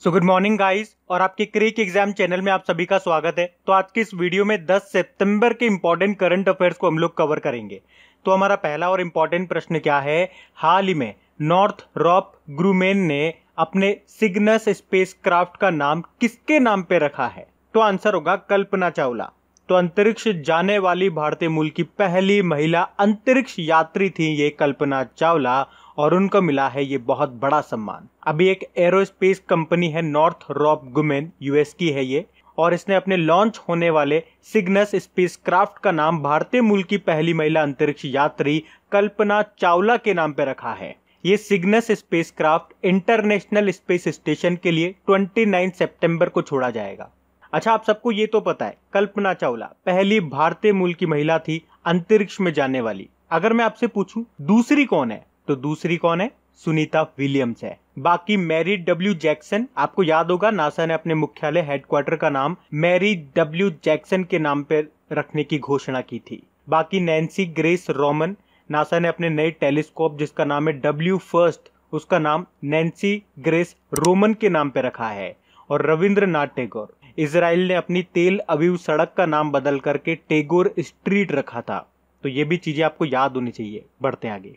So good morning guys और आपके क्रिक exam channel में आप सभी का स्वागत है। तो आज की इस वीडियो में 10 सितंबर के इंपॉर्टेंट करंट अफेयर्स को हम लोग कवर करेंगे। तो हमारा पहला और इंपॉर्टेंट प्रश्न क्या है, हाल ही में नॉर्थरॉप ग्रूमेन ने अपने सिग्नस स्पेसक्राफ्ट का नाम किसके नाम पे रखा है? तो आंसर होगा कल्पना चावला। तो अंतरिक्ष जाने वाली भारतीय मूल की पहली महिला अंतरिक्ष यात्री थी ये कल्पना चावला और उनको मिला है ये बहुत बड़ा सम्मान। अभी एक एरोस्पेस कंपनी है नॉर्थरॉप ग्रूमेन, यूएस की है ये, और इसने अपने लॉन्च होने वाले सिग्नस स्पेसक्राफ्ट का नाम भारतीय मूल की पहली महिला अंतरिक्ष यात्री कल्पना चावला के नाम पे रखा है। ये Cygnus spacecraft international space station के लिए 29 सितंबर को छोड़ा जाएगा। अच्छा, आप सबको ये तो पता है कल्पना चावला पहली भारतीय मूल की महिला थी अंतरिक्ष में जाने वाली। अगर मैं आपसे पूछूं दूसरी कौन है, तो दूसरी कौन है? सुनीता विलियम्स है। बाकी मैरी डब्ल्यू जैक्सन, आपको याद होगा नासा ने अपने मुख्यालय हेडक्वार्टर का नाम मैरी डब्ल्यू जैक्सन के नाम पे रखने की घोषणा की थी। बाकी नैन्सी ग्रेस रोमन, नासा ने अपने नए टेलीस्कोप जिसका नाम है डब्ल्यू फर्स्ट, उसका नाम नैन्सी ग्रेस रोमन के नाम पे रखा है। और रविंद्रनाथ टैगोर, इजराइल ने अपनी तेल अवीव सड़क का नाम बदल करके टैगोर स्ट्रीट रखा था। तो ये भी चीजें आपको याद होनी चाहिए। बढ़ते हैं आगे।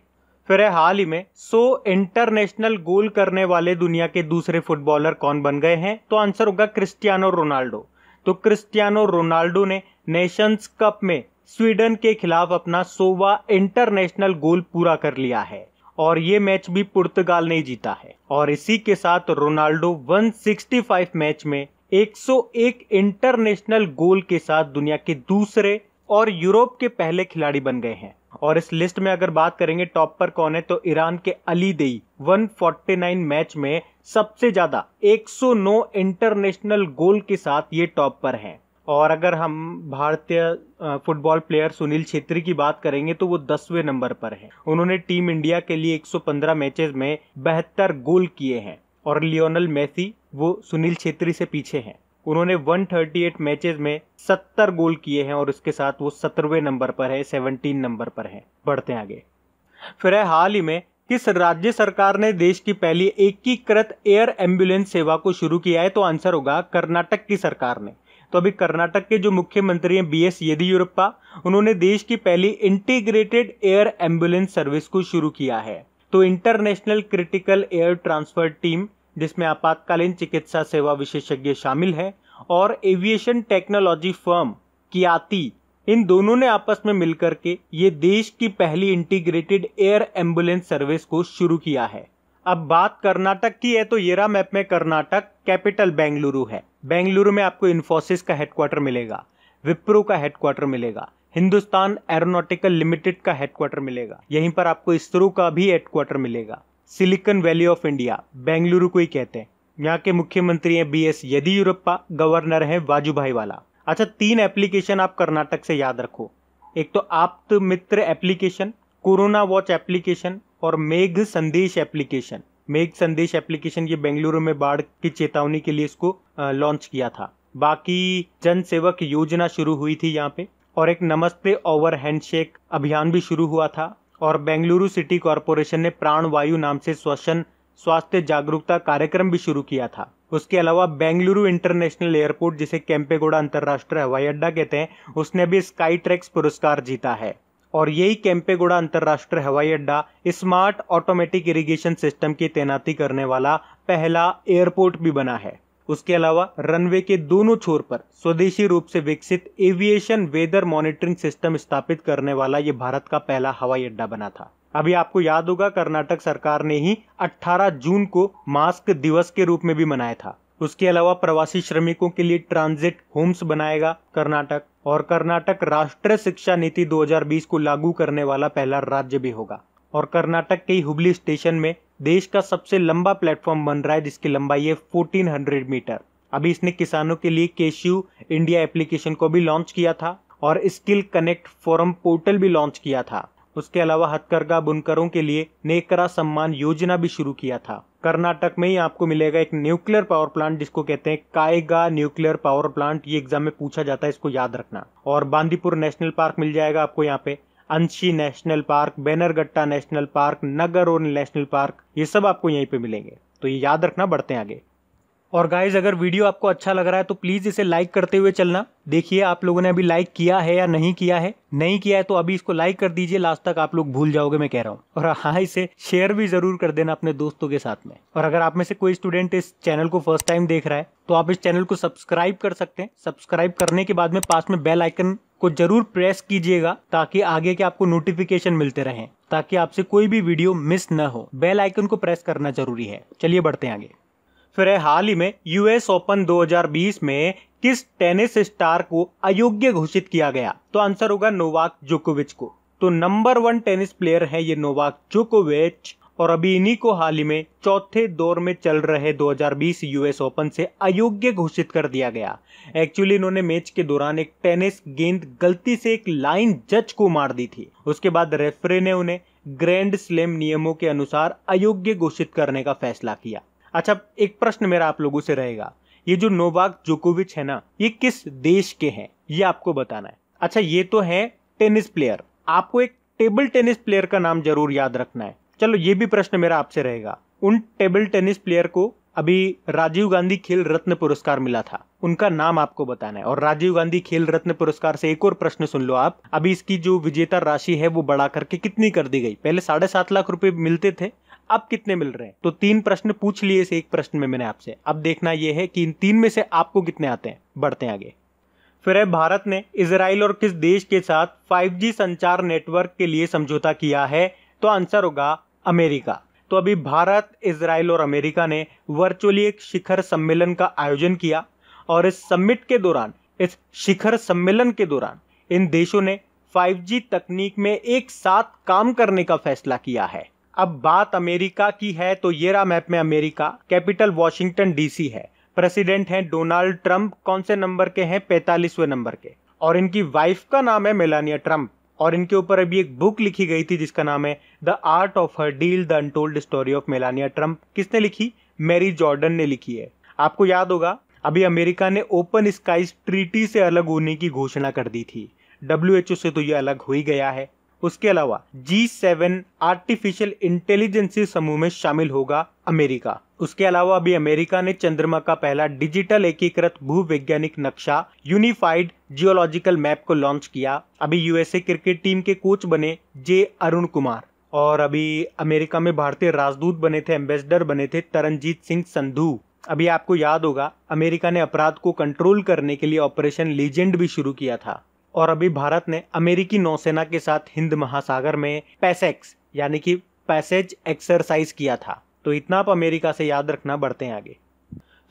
फिर है हाल ही में 100 इंटरनेशनल गोल करने वाले दुनिया के दूसरे फुटबॉलर कौन बन गए हैं? तो आंसर होगा क्रिस्टियानो रोनाल्डो। तो क्रिस्टियानो रोनाल्डो ने नेशंस कप में स्वीडन के खिलाफ अपना 100वां इंटरनेशनल गोल पूरा कर लिया है और ये मैच भी पुर्तगाल ने जीता है। और इसी के साथ रोनाल्डो 165 मैच में 101 इंटरनेशनल गोल के साथ दुनिया के दूसरे और यूरोप के पहले खिलाड़ी बन गए हैं। और इस लिस्ट में अगर बात करेंगे टॉप पर कौन है, तो ईरान के अली देई 149 मैच में सबसे ज्यादा 109 इंटरनेशनल गोल के साथ ये टॉप पर हैं। और अगर हम भारतीय फुटबॉल प्लेयर सुनील छेत्री की बात करेंगे तो वो 10वें नंबर पर हैं। उन्होंने टीम इंडिया के लिए 115 मैचेस में 72 गोल किए हैं। और लियोनल मेसी वो सुनील छेत्री से पीछे हैं, उन्होंने 138 मैचेस में 70 गोल किए हैं और उसके साथ वो 17वें नंबर पर है, 17 नंबर पर है। बढ़ते हैं आगे। फिर है हाल ही में किस राज्य सरकार ने देश की पहली एकीकृत एयर एम्बुलेंस सेवा को शुरू किया है? तो आंसर होगा कर्नाटक की सरकार ने। तो अभी कर्नाटक के जो मुख्यमंत्री हैं बीएस येदियुरप्पा, उन्होंने देश की पहली इंटीग्रेटेड एयर एम्बुलेंस सर्विस को शुरू किया है। तो international critical air transfer team, जिसमें आपातकालीन चिकित्सा सेवा विशेषज्ञ शामिल है, और एविएशन टेक्नोलॉजी फर्म कियाती, इन दोनों ने आपस में मिलकर के ये देश की पहली इंटीग्रेटेड एयर एम्बुलेंस सर्विस को शुरू किया है। अब बात कर्नाटक की है तो ये रहा मैप में कर्नाटक, कैपिटल बेंगलुरु है। बेंगलुरु में आपको इन्फोसिस का हेडक्वार्टर मिलेगा, विप्रो का हेडक्वार्टर मिलेगा, हिंदुस्तान एरोनॉटिकल लिमिटेड का हेडक्वार्टर मिलेगा, यहीं पर आपको इसरो का भी हेडक्वार्टर मिलेगा। Silicon valley of India Bengaluru को ही कहते हैं। यहाँ के मुख्यमंत्री हैं बीएस येदियुरप्पा, गवर्नर हैं वाजुभाई वाला। अच्छा, 3 एप्लीकेशन आप कर्नाटक से याद रखो। एक तो आप्त मित्र एप्लीकेशन, कोरोना वॉच एप्लीकेशन और मेघ संदेश एप्लीकेशन। मेघ संदेश एप्लीकेशन ये बेंगलुरु में बाढ़ की चेतावनी के लिए इसको लॉन्च किया था। बाकी जन सेवक योजना शुरू हुई थी यहाँ पे, और एक नमस्ते ओवर हैंडशेक अभियान भी शुरू हुआ था। और बेंगलुरु सिटी कॉरपोरेशन ने प्राणवायु नाम से श्वसन स्वास्थ्य जागरूकता कार्यक्रम भी शुरू किया था। उसके अलावा बेंगलुरु इंटरनेशनल एयरपोर्ट, जिसे केम्पेगौड़ा अंतर्राष्ट्रीय हवाई अड्डा कहते हैं, उसने भी स्काई ट्रैक्स पुरस्कार जीता है। और यही केम्पेगौड़ा अंतर्राष्ट्रीय हवाई अड्डा स्मार्ट ऑटोमेटिक इरिगेशन सिस्टम की तैनाती करने वाला पहला एयरपोर्ट भी बना है। उसके अलावा रनवे के दोनों छोर पर स्वदेशी रूप से विकसित एविएशन वेदर मॉनिटरिंग सिस्टम स्थापित करने वाला ये भारत का पहला हवाई अड्डा बना था। अभी आपको याद होगा कर्नाटक सरकार ने ही 18 जून को मास्क दिवस के रूप में भी मनाया था। उसके अलावा प्रवासी श्रमिकों के लिए ट्रांजिट होम्स बनाएगा कर्नाटक, और कर्नाटक राष्ट्रीय शिक्षा नीति 2020 को लागू करने वाला पहला राज्य भी होगा। और कर्नाटक के हुबली स्टेशन में देश का सबसे लंबा प्लेटफॉर्म बन रहा है, जिसकी लंबाई है 1400 मीटर। अभी इसने किसानों के लिए केशू इंडिया एप्लीकेशन को भी लॉन्च किया था और स्किल कनेक्ट फोरम पोर्टल भी लॉन्च किया था। उसके अलावा हथकरघा बुनकरों के लिए नेकरा सम्मान योजना भी शुरू किया था। कर्नाटक में ही आपको मिलेगा एक न्यूक्लियर पावर प्लांट, जिसको कहते हैं कायगा न्यूक्लियर पावर प्लांट। ये एग्जाम में पूछा जाता है, इसको याद रखना। और बांदीपुर नेशनल पार्क मिल जाएगा आपको यहाँ पे, Anshi national park, Bannerghatta national park, Nagarhole national park, ये सब आपको यहीं पे मिलेंगे, तो ये याद रखना। बढ़ते हैं आगे। और गाइज अगर वीडियो आपको अच्छा लग रहा है तो प्लीज इसे लाइक करते हुए चलना। देखिए आप लोगों ने अभी लाइक किया है या नहीं किया है, नहीं किया है तो अभी इसको लाइक कर दीजिए, लास्ट तक आप लोग भूल जाओगे मैं कह रहा हूँ। और हाँ, इसे शेयर भी जरूर कर देना अपने दोस्तों के साथ में। और अगर आप में से कोई स्टूडेंट इस चैनल को फर्स्ट टाइम देख रहा है तो आप इस चैनल को सब्सक्राइब कर सकते हैं। सब्सक्राइब करने के बाद में पास में बेल आइकन को जरूर प्रेस कीजिएगा ताकि आगे के आपको नोटिफिकेशन मिलते रहें, ताकि आपसे कोई भी वीडियो मिस न हो। बेल आइकन को प्रेस करना जरूरी है। चलिए बढ़ते हैं आगे। फिर हाल ही में यूएस ओपन 2020 में किस टेनिस स्टार को अयोग्य घोषित किया गया? तो आंसर होगा नोवाक जोकोविच को। तो नंबर 1 टेनिस प्लेयर है ये नोवाक जोकोविच, और अभी इन्हीं को हाल ही में चौथे दौर में चल रहे 2020 यूएस ओपन से अयोग्य घोषित कर दिया गया। एक्चुअली इन्होंने मैच के दौरान एक टेनिस गेंद गलती से एक लाइन जज को मार दी थी। उसके बाद रेफरी ने उन्हें ग्रैंड स्लैम नियमों के अनुसार अयोग्य घोषित करने का फैसला किया। अच्छा, एक प्रश्न मेरा आप लोगों से रहेगा, ये जो नोवाक जोकोविच है ना, ये किस देश के हैं ये आपको बताना है। अच्छा, ये तो है टेनिस प्लेयर, आपको एक टेबल टेनिस प्लेयर का नाम जरूर याद रखना है। चलो ये भी प्रश्न मेरा आपसे रहेगा, उन टेबल टेनिस प्लेयर को अभी राजीव गांधी खेल रत्न पुरस्कार मिला था, उनका नाम आपको बताना है। और राजीव गांधी खेल रत्न पुरस्कार से एक और प्रश्न सुन लो आप, अभी इसकी जो विजेता राशि है वो बढ़ा करके कितनी कर दी गई? पहले 7.5 लाख रुपए मिलते थे, अब कितने मिल रहे हैं? तो 3 प्रश्न पूछ लिए इस एक प्रश्न में मैंने आपसे। अब देखना यह है कि इन 3 में से आपको कितने आते हैं। बढ़ते हैं आगे। फिर है भारत ने इजराइल और किस देश के साथ 5G संचार नेटवर्क के लिए समझौता किया है? तो आंसर होगा अमेरिका। तो अभी भारत, इजराइल और अमेरिका ने वर्चुअली एक शिखर सम्मेलन का आयोजन किया, और इस समिट के दौरान, इस शिखर सम्मेलन के दौरान इन देशों ने 5G तकनीक में एक साथ काम करने का फैसला किया है। अब बात अमेरिका की है तो ये रहा मैप में अमेरिका, कैपिटल वॉशिंगटन डीसी है, प्रेसिडेंट हैं डोनाल्ड ट्रंप, कौन से नंबर के हैं? 45वें नंबर के, और इनकी वाइफ का नाम है मेलानिया ट्रंप। और इनके ऊपर अभी एक बुक लिखी गई थी जिसका नाम है the art of her deal, the untold story of Melania Trump. किसने लिखी? मैरी जॉर्डन ने लिखी है। आपको याद होगा अभी अमेरिका ने ओपन स्काईज ट्रीटी से अलग होने की घोषणा कर दी थी, WHO से तो ये अलग हो ही गया है। उसके अलावा G7 आर्टिफिशियल इंटेलिजेंस समूह में शामिल होगा अमेरिका। उसके अलावा अभी अमेरिका ने चंद्रमा का पहला डिजिटल एकीकृत भूवैज्ञानिक नक्शा यूनिफाइड जियोलॉजिकल मैप को लॉन्च किया। अभी यूएसए क्रिकेट टीम के कोच बने जे अरुण कुमार, और अभी अमेरिका में भारतीय राजदूत बने थे, एम्बेसडर बने थे तरनजीत सिंह संधू। अभी आपको याद होगा अमेरिका ने अपराध को कंट्रोल करने के लिए ऑपरेशन लीजेंड भी शुरू किया था। और अभी भारत ने अमेरिकी नौसेना के साथ हिंद महासागर में पैसेक्स यानी कि पैसेज एक्सरसाइज किया था। तो इतना आप अमेरिका से याद रखना। बढ़ते हैं आगे।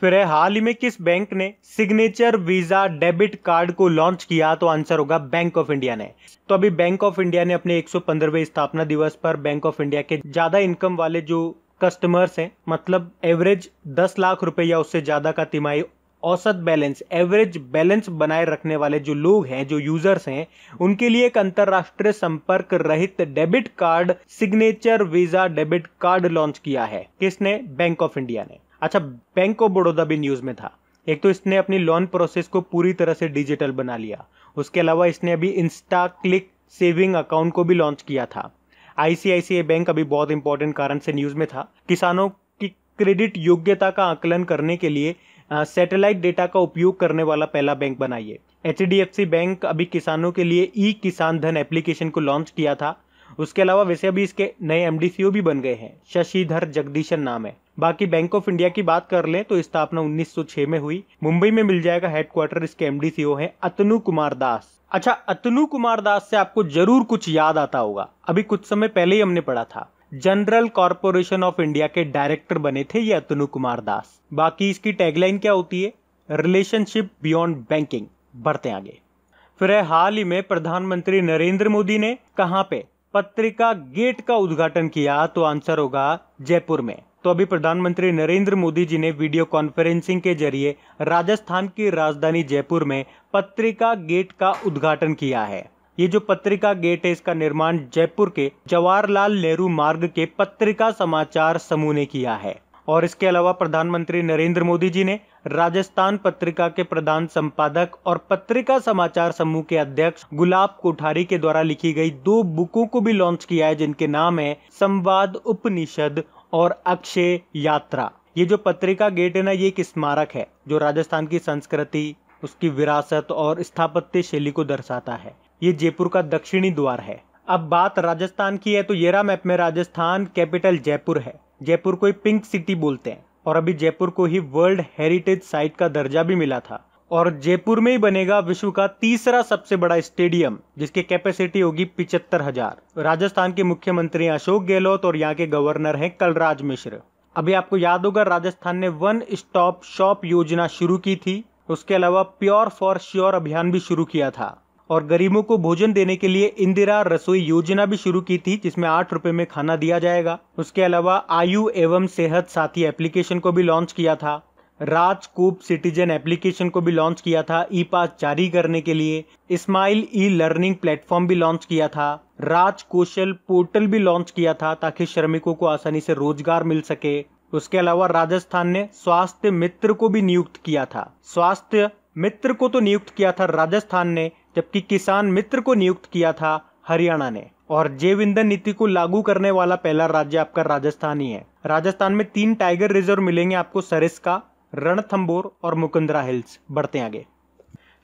फिर है हाल ही में किस बैंक ने सिग्नेचर वीजा डेबिट कार्ड को लॉन्च किया? तो आंसर होगा बैंक ऑफ इंडिया ने। तो अभी बैंक ऑफ इंडिया ने अपने 115वें स्थापना दिवस पर बैंक ऑफ इंडिया के ज्यादा इनकम वाले जो कस्टमर्स हैं, मतलब एवरेज 10 लाख रुपए या उससे ज्यादा का तिमाही औसत बैलेंस, एवरेज बैलेंस बनाए रखने वाले जो लोग हैं, जो यूजर्स हैं, उनके लिए एक अंतरराष्ट्रीय संपर्क रहित debit card signature visa debit card launch किया है। किसने? बैंक ऑफ इंडिया ने। अच्छा, बैंक ऑफ बड़ौदा भी न्यूज में था। एक तो इसने अपनी लोन प्रोसेस को पूरी तरह से डिजिटल बना लिया, उसके अलावा इसने अभी इंस्टा क्लिक सेविंग अकाउंट को भी लॉन्च किया था। ICICI बैंक अभी बहुत इंपॉर्टेंट कारण से न्यूज में था, किसानों की क्रेडिट योग्यता का आकलन करने के लिए सैटेलाइट डेटा का उपयोग करने वाला पहला बैंक बना ये। HDFC बैंक अभी किसानों के लिए ई किसान धन एप्लीकेशन को लॉन्च किया था। उसके अलावा वैसे अभी इसके नए MD/CO भी बन गए हैं, शशिधर जगदीशन नाम है। बाकी बैंक ऑफ इंडिया की बात कर लें तो स्थापना 1906 में हुई। मुंबई में मिल जाएगा हेडक्वार्टर। इसके MD/CO है अतनु कुमार दास। अच्छा, अतनु कुमार दास से आपको जरूर कुछ याद आता होगा, अभी कुछ समय पहले ही हमने पढ़ा था। जनरल कॉर्पोरेशन ऑफ इंडिया के डायरेक्टर बने थे ये अतनु कुमार दास। बाकी इसकी टैगलाइन क्या होती है? Relationship beyond banking. बढ़ते आगे। फिर है हाल ही में प्रधानमंत्री नरेंद्र मोदी ने कहां पे पत्रिका गेट का उद्घाटन किया? तो आंसर होगा जयपुर में। तो अभी प्रधानमंत्री नरेंद्र मोदी जी ने वीडियो कॉन्फ्रेंसिंग के जरिए राजस्थान की राजधानी जयपुर में पत्रिका गेट का उद्घाटन किया है। ये जो पत्रिका गेट है इसका निर्माण जयपुर के जवाहरलाल नेहरू मार्ग के पत्रिका समाचार समूह ने किया है। और इसके अलावा प्रधानमंत्री नरेंद्र मोदी जी ने राजस्थान पत्रिका के प्रधान संपादक और पत्रिका समाचार समूह के अध्यक्ष गुलाब कोठारी के द्वारा लिखी गई 2 बुकों को भी लॉन्च किया है, जिनके नाम है संवाद उपनिषद और अक्षय यात्रा। ये जो पत्रिका गेट है ना, ये एक स्मारक है जो राजस्थान की संस्कृति, उसकी विरासत और स्थापत्य शैली को दर्शाता है। ये जयपुर का दक्षिणी द्वार है। अब बात राजस्थान की है तो ये रहा मैप में राजस्थान, कैपिटल जयपुर है। जयपुर को पिंक सिटी बोलते हैं और अभी जयपुर को ही वर्ल्ड हेरिटेज साइट का दर्जा भी मिला था। और जयपुर में ही बनेगा विश्व का तीसरा सबसे बड़ा स्टेडियम जिसकी कैपेसिटी होगी 75,000। राजस्थान के मुख्यमंत्री अशोक गहलोत और यहाँ के गवर्नर हैं कलराज मिश्र। अभी आपको याद होगा राजस्थान ने वन स्टॉप शॉप योजना शुरू की थी। उसके अलावा प्योर फॉर श्योर अभियान भी शुरू किया था और गरीबों को भोजन देने के लिए इंदिरा रसोई योजना भी शुरू की थी जिसमें 8 रुपए में खाना दिया जाएगा। उसके अलावा आयु एवं सेहत साथी एप्लीकेशन को भी लॉन्च किया था। राजकूप सिटीजन एप्लीकेशन को भी लॉन्च किया था ई पास जारी करने के लिए। स्माइल ई लर्निंग प्लेटफॉर्म भी लॉन्च किया था। राज कौशल पोर्टल भी लॉन्च किया था ताकि श्रमिकों को आसानी से रोजगार मिल सके। उसके अलावा राजस्थान ने स्वास्थ्य मित्र को भी नियुक्त किया था। स्वास्थ्य मित्र को तो नियुक्त किया था राजस्थान ने, जबकि किसान मित्र को नियुक्त किया था हरियाणा ने। और जैव ईंधन नीति को लागू करने वाला पहला राज्य आपका राजस्थान ही है। राजस्थान में 3 टाइगर रिजर्व मिलेंगे आपको, सरिस्का, रणथंबोर और मुकुंदरा हिल्स। बढ़ते हैं आगे।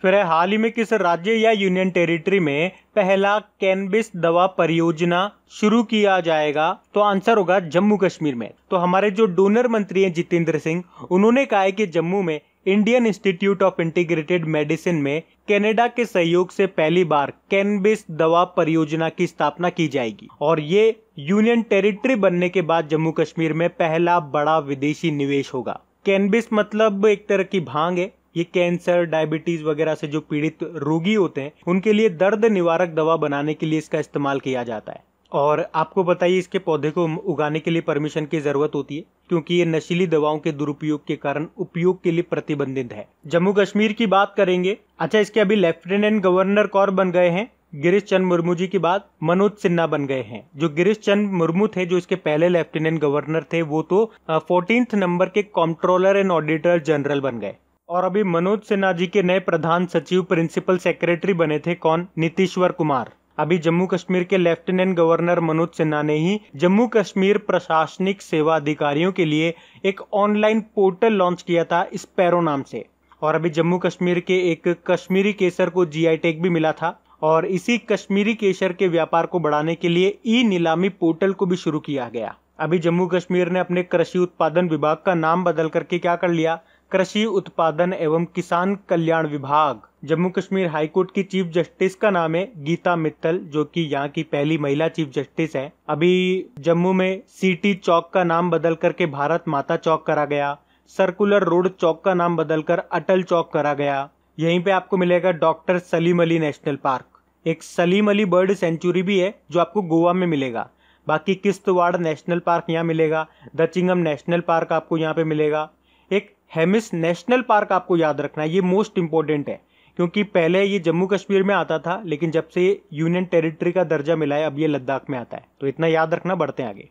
फिर है हाल ही में किस राज्य या यूनियन टेरिटरी में पहला कैनबिस दवा परियोजना शुरू किया जाएगा? तो आंसर होगा जम्मू कश्मीर में। तो हमारे जो डोनर मंत्री हैं जितेंद्र सिंह, उन्होंने कहा है कि जम्मू में Indian institute of integrated medicine में कनाडा के सहयोग से पहली बार कैनबिस दवा परियोजना की स्थापना की जाएगी और ये यूनियन टेरिटरी बनने के बाद जम्मू कश्मीर में पहला बड़ा विदेशी निवेश होगा। कैनबिस मतलब एक तरह की भांग है। ये कैंसर, डायबिटीज वगैरह से जो पीड़ित रोगी होते हैं उनके लिए दर्द निवारक दवा बनाने के लिए इसका इस्तेमाल किया जाता है। और आपको बताइए इसके पौधे को उगाने के लिए परमिशन की जरूरत होती है क्योंकि ये नशीली दवाओं के दुरुपयोग के कारण उपयोग के लिए प्रतिबंधित है। जम्मू कश्मीर की बात करेंगे। अच्छा, इसके अभी लेफ्टिनेंट गवर्नर कौन बन गए हैं? गिरीश चंद्र मुर्मू जी के बाद मनोज सिन्हा बन गए हैं। जो गिरीश चंद्र मुर्मू थे, जो इसके पहले लेफ्टिनेंट गवर्नर थे, वो तो 14th नंबर के कंट्रोलर एंड ऑडिटर जनरल बन गए। और अभी मनोज सिन्हा जी के नए प्रधान सचिव प्रिंसिपल सेक्रेटरी बने थे कौन? नीतीश्वर कुमार। अभी जम्मू कश्मीर के लेफ्टिनेंट गवर्नर मनोज सिन्हा ने ही जम्मू कश्मीर प्रशासनिक सेवा अधिकारियों के लिए एक ऑनलाइन पोर्टल लॉन्च किया था स्पैरो नाम से। और अभी जम्मू कश्मीर के एक कश्मीरी केसर को जीआई टैग भी मिला था और इसी कश्मीरी केसर के व्यापार को बढ़ाने के लिए ई नीलामी पोर्टल को भी शुरू किया गया। अभी जम्मू कश्मीर ने अपने कृषि उत्पादन विभाग का नाम बदल करके क्या कर लिया? कृषि उत्पादन एवं किसान कल्याण विभाग। जम्मू कश्मीर हाईकोर्ट की चीफ जस्टिस का नाम है गीता मित्तल, जो कि यहाँ की पहली महिला चीफ जस्टिस है। अभी जम्मू में सिटी चौक का नाम बदल करके भारत माता चौक करा गया। सर्कुलर रोड चौक का नाम बदलकर अटल चौक करा गया। यहीं पे आपको मिलेगा doctor Salim Ali national park. एक सलीम अली बर्ड सेंचुरी भी है जो आपको गोवा में मिलेगा। बाकी किश्तवाड़ नेशनल पार्क यहाँ मिलेगा। दचिंगम नेशनल पार्क आपको यहाँ पे मिलेगा। एक हेमिस नेशनल पार्क आपको याद रखना है, ये मोस्ट इंपॉर्टेंट है क्योंकि पहले ये जम्मू कश्मीर में आता था लेकिन जब से यूनियन टेरिटरी का दर्जा मिला है अब ये लद्दाख में आता है, तो इतना याद रखना। बढ़ते हैं आगे।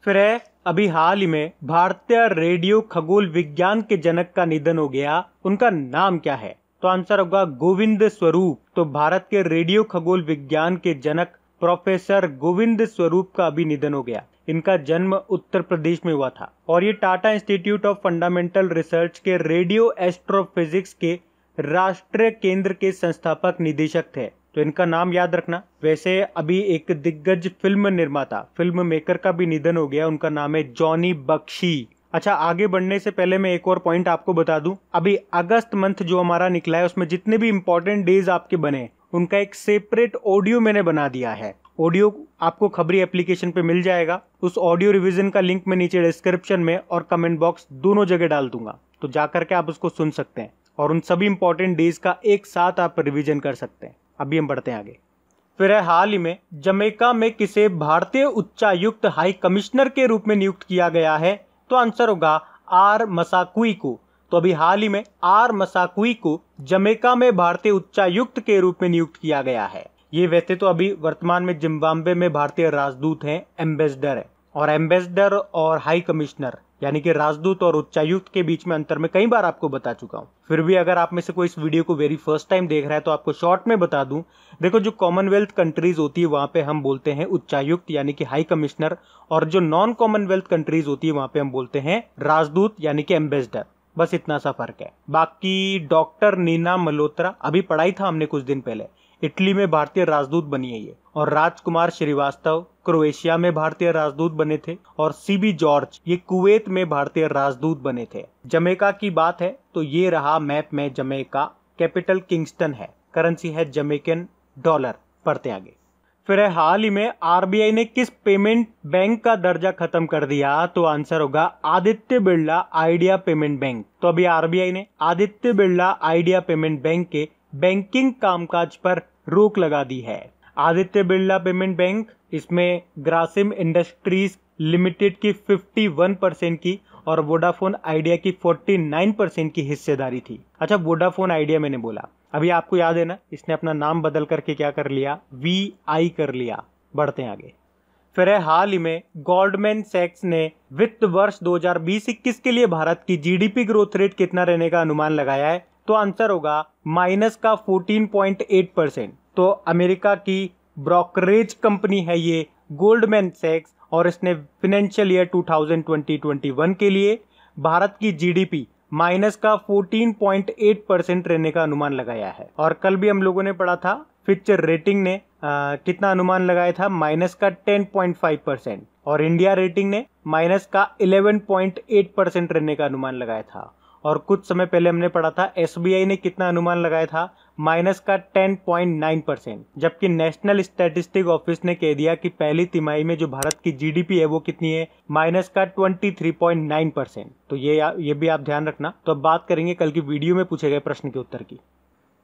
फिर है अभी हाल ही में भारतीय रेडियो खगोल विज्ञान के जनक का निधन हो गया। उनका नाम क्या है? तो आंसर होगा गोविंद स्वरूप। तो भारत के रेडियो खगोल विज्ञान के जनक प्रोफेसर गोविंद स्वरूप का अभी निधन हो गया। इनका जन्म उत्तर प्रदेश में हुआ था और ये Tata institute of fundamental research के रेडियो एस्ट्रोफिजिक्स के राष्ट्रीय केंद्र के संस्थापक निदेशक थे। तो इनका नाम याद रखना। वैसे अभी एक दिग्गज फिल्म निर्माता, फिल्म मेकर का भी निधन हो गया। उनका नाम है जॉनी बख्शी। अच्छा, आगे बढ़ने से पहले मैं एक और पॉइंट आपको बता दूं। अभी अगस्त मंथ जो हमारा निकला है उसमें जितने भी इंपॉर्टेंट डेज आपके बने उनका एक सेपरेट ऑडियो मैंने बना दिया है। ऑडियो आपको खबरी एप्लीकेशन पे मिल जाएगा। उस ऑडियो रिवीजन का लिंक मैं नीचे डिस्क्रिप्शन में और कमेंट बॉक्स दोनों जगह डाल दूंगा, तो जाकर के आप उसको सुन सकते हैं और उन सभी इंपॉर्टेंट डेज का एक साथ आप रिवीजन कर सकते हैं। अभी हम बढ़ते हैं आगे। फिर है हाल ही में जमैका में किसे भारतीय उच्चायुक्त हाई कमिश्नर के रूप में नियुक्त किया गया है? तो आंसर होगा आर मसाकुई को। तो अभी हाल ही में आर मसाकुई को जमैका में भारतीय उच्चायुक्त के रूप में नियुक्त किया गया है। ये वैसे तो अभी वर्तमान में जिम्बाब्वे में भारतीय राजदूत हैं, एम्बेसडर है। और एम्बेसडर और हाई कमिश्नर यानी कि राजदूत और उच्चायुक्त के बीच में अंतर मैं कई बार आपको बता चुका हूं। फिर भी अगर आप में से कोई इस वीडियो को वेरी फर्स्ट टाइम देख रहा है तो आपको शॉर्ट में बता दूं। देखो, जो कॉमनवेल्थ कंट्रीज होती है वहां पे हम बोलते हैं उच्चायुक्त यानी कि हाई कमिश्नर, और जो नॉन कॉमनवेल्थ कंट्रीज होती है वहां पे हम बोलते हैं राजदूत यानी कि एम्बेसडर। बस इतना सा फर्क है। बाकी डॉक्टर नीना मल्होत्रा, अभी पढ़ाई था हमने कुछ दिन पहले, इटली में भारतीय राजदूत बनी है ये। और राजकुमार श्रीवास्तव क्रोएशिया में भारतीय राजदूत बने थे। और सीबी जॉर्ज ये कुवैत में भारतीय राजदूत बने थे। जमैका की बात है तो ये रहा मैप में जमैका, कैपिटल किंगस्टन है, करेंसी है जमैकन डॉलर। पढ़ते आगे। फिर है, हाल ही में आरबीआई ने किस पेमेंट बैंक का दर्जा खत्म कर दिया? तो आंसर होगा Aditya Birla idea payment bank. तो अभी आरबीआई ने Aditya Birla idea payment bank के बैंकिंग कामकाज पर रोक लगा दी है। आदित्य बिरला पेमेंट बैंक, इसमें ग्रासिम इंडस्ट्रीज लिमिटेड की 51% की और वोडाफोन आइडिया की 49% की हिस्सेदारी थी। अच्छा, वोडाफोन आइडिया मैंने बोला, अभी आपको याद है ना, इसने अपना नाम बदल करके क्या कर लिया? VI कर लिया। बढ़ते हैं आगे। फिर है, हाल ही में गोल्डमैन सैक्स ने वित्त वर्ष 2020-21 के लिए भारत की जीडीपी ग्रोथ रेट कितना रहने का अनुमान लगाया है? तो आंसर होगा माइनस का 14.8%। तो अमेरिका की ब्रोकरेज कंपनी है ये गोल्डमैन सैक्स, और इसने फाइनेंशियल ईयर 2020-21 के लिए भारत की जीडीपी माइनस का 14.8% रहने का अनुमान लगाया है। और कल भी हम लोगों ने पढ़ा था, फिच रेटिंग ने कितना अनुमान लगाया था? माइनस का 10.5%। और इंडिया रेटिंग ने माइनस का 11.8% रहने का अनुमान लगाया था। और कुछ समय पहले हमने पढ़ा था एसबीआई ने कितना अनुमान लगाया था? माइनस का 10.9%। जबकि नेशनल स्टैटिस्टिक ऑफिस ने कह दिया कि पहली तिमाही में जो भारत की जीडीपी है वो कितनी है? माइनस का 23.9%। तो ये भी आप ध्यान रखना। तो अब बात करेंगे कल की वीडियो में पूछे गए प्रश्न के उत्तर की।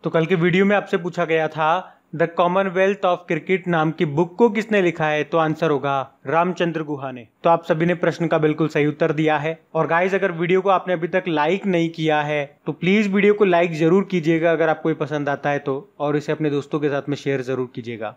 तो कल की वीडियो में आपसे पूछा गया था, द कॉमनवेल्थ ऑफ क्रिकेट नाम की बुक को किसने लिखा है? तो आंसर होगा रामचंद्र गुहा ने। तो आप सभी ने प्रश्न का बिल्कुल सही उत्तर दिया है। और गाइज, अगर वीडियो को आपने अभी तक लाइक नहीं किया है तो प्लीज वीडियो को लाइक जरूर कीजिएगा अगर आपको ये पसंद आता है तो, और इसे अपने दोस्तों के साथ में शेयर जरूर कीजिएगा।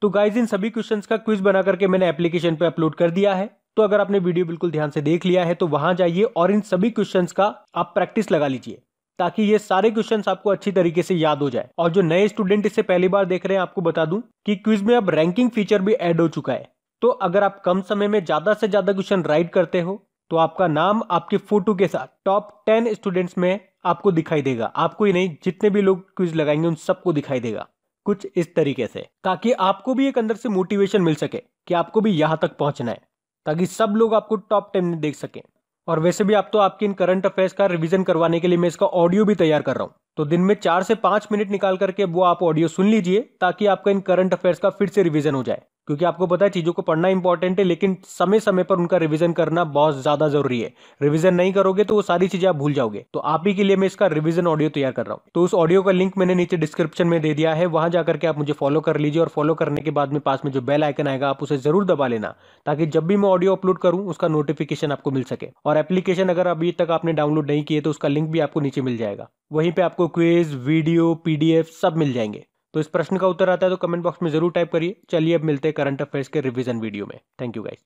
तो गाइज, इन सभी क्वेश्चंस का क्विज बना करके मैंने एप्लीकेशन पे अपलोड कर दिया है। तो अगर आपने वीडियो बिल्कुल ध्यान से देख लिया है तो वहां जाइए और इन सभी क्वेश्चंस का आप प्रैक्टिस लगा लीजिए, ताकि ये सारे क्वेश्चंस आपको अच्छी तरीके से याद हो जाए। और जो नए स्टूडेंट इसे पहली बार देख रहे हैं, आपको बता दूं कि क्विज में अब रैंकिंग फीचर भी ऐड हो चुका है। तो अगर आप कम समय में ज्यादा से ज्यादा क्वेश्चन राइट करते हो तो आपका नाम आपके फोटो के साथ टॉप 10 स्टूडेंट्स में आपको दिखाई देगा। आपको ही नहीं, जितने भी लोग क्विज लगाएंगे उन सबको दिखाई देगा कुछ इस तरीके से, ताकि आपको भी एक अंदर से मोटिवेशन मिल सके कि आपको भी यहां तक पहुंचना है, ताकि सब लोग आपको टॉप 10 में देख सकें। और वैसे भी आप तो आपकी इन करंट अफेयर्स का रिवीजन करवाने के लिए मैं इसका ऑडियो भी तैयार कर रहा हूं। तो दिन में 4 से 5 मिनट निकाल करके वो आप ऑडियो सुन लीजिए, ताकि आपका इन करंट अफेयर्स का फिर से रिवीजन हो जाए। क्योंकि आपको पता है चीजों को पढ़ना इंपॉर्टेंट है, लेकिन समय समय पर उनका रिवीजन करना बहुत ज्यादा जरूरी है। रिवीजन नहीं करोगे तो वो सारी चीजें आप भूल जाओगे। तो आप ही के लिए मैं इसका रिवीजन ऑडियो तैयार कर रहा हूँ। तो उस ऑडियो का लिंक मैंने नीचे डिस्क्रिप्शन में दे दिया है, वहां जाकर के आप मुझे फॉलो कर लीजिए। और फॉलो करने के बाद में पास में जो बेल आइकन आएगा आप उसे जरूर दबा लेना, ताकि जब भी मैं ऑडियो अपलोड करूं उसका नोटिफिकेशन आपको मिल सके। और एप्लीकेशन अगर अभी तक आपने डाउनलोड नहीं किए तो उसका लिंक भी आपको नीचे मिल जाएगा। वहीं पे आपको क्विज, वीडियो, पीडीएफ सब मिल जाएंगे। तो इस प्रश्न का उत्तर आता है तो कमेंट बॉक्स में जरूर टाइप करिए। चलिए अब मिलते हैं करंट अफेयर्स के रिवीजन वीडियो में। Thank you guys.